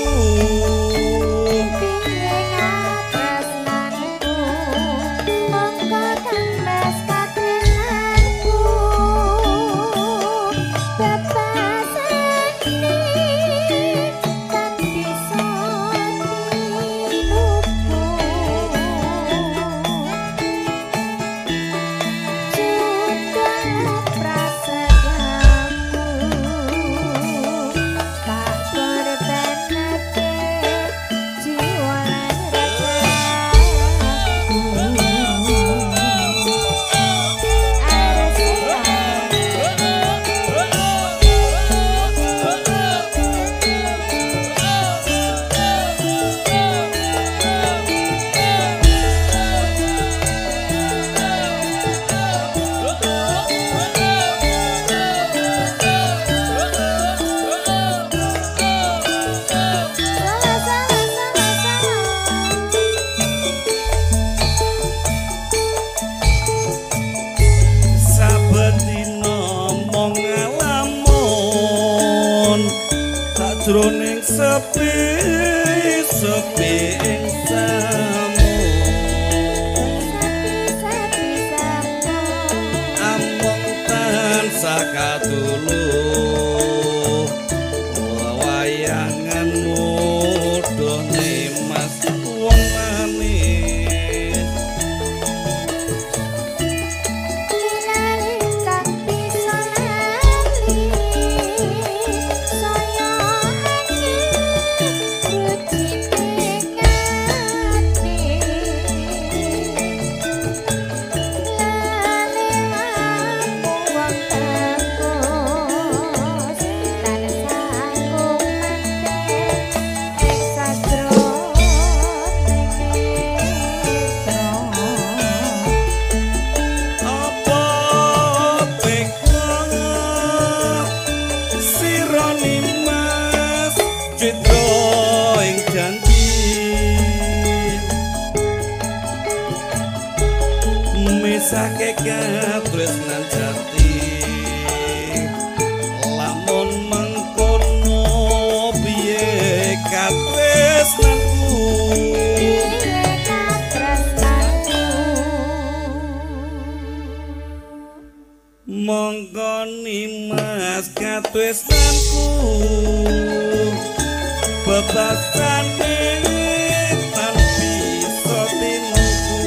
jroning sepi ing samu amung tansah katuluh wayanganmu done mas wong manis misake katresnan jati lamun mengkono piye katresnanku monggo nimas katresnanku bebasane tan bisa tinuku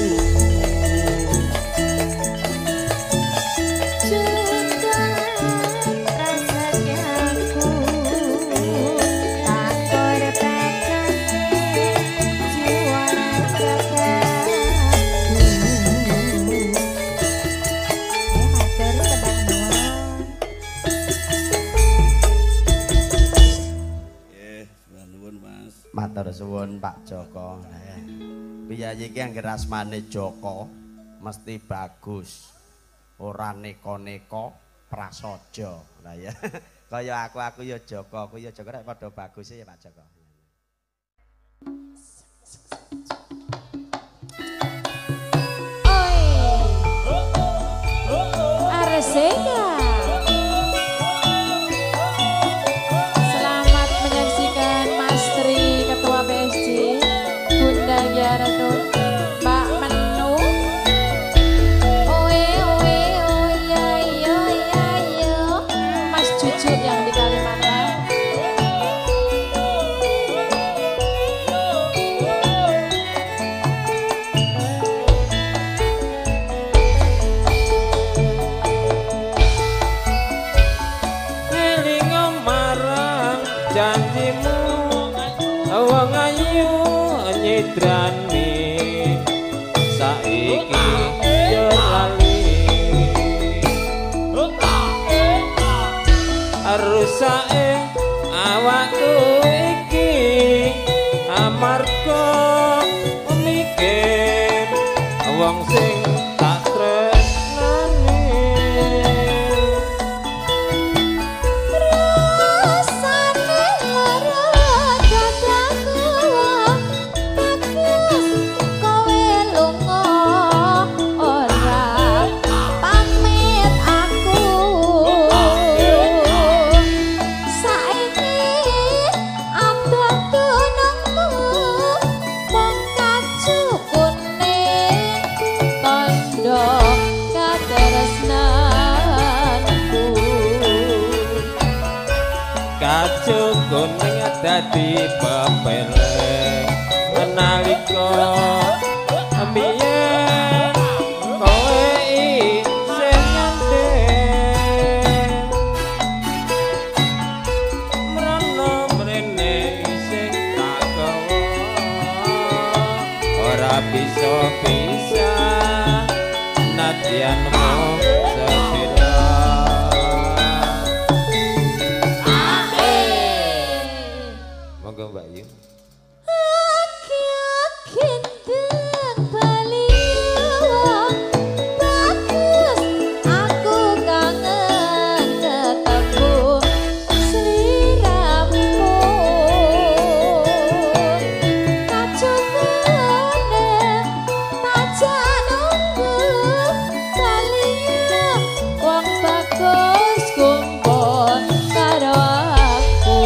Matur suwun Pak Joko. Piyayi iki anggere asmane Joko mesti bagus. Ora neko-neko prasaja. Lah ya. Kaya aku ya Joko, aku ya Joko rek padha bagus ya Pak Joko. Aresega. Mbak Menu oe Mas Cucu yang di Kalimantan eling marang janjimu wong ayu nyidrani saiki yo lali rusake awakku iki amarga mikir wong sing tak tresnani kuning dadi pepeleng nalika mbiyen kowe isih nyandeng mrene mrene isih tak gawa ora bisa nadyanmu sesira Mbak Yu. Bagus kumpul karo aku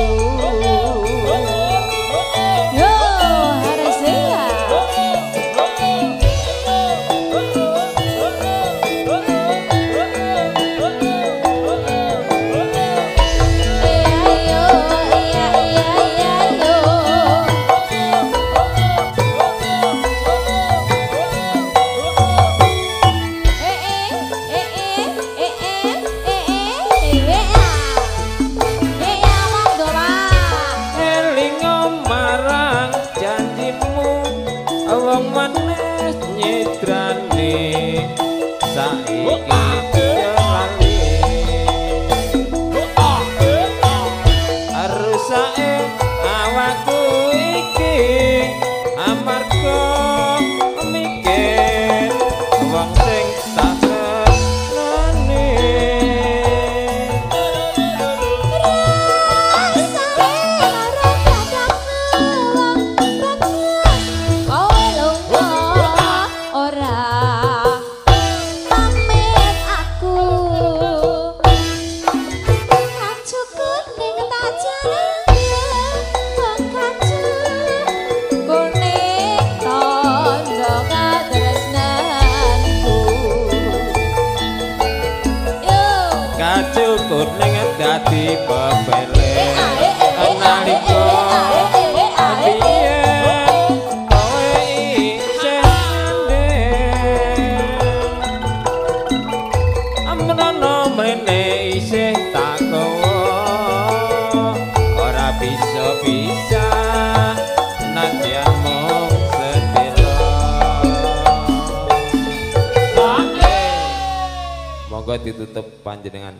pepele nalika biyen kowe isih amrana mrene isih tak gawa ora bisa nadyan mung sedira monggo ditutup panjenengan.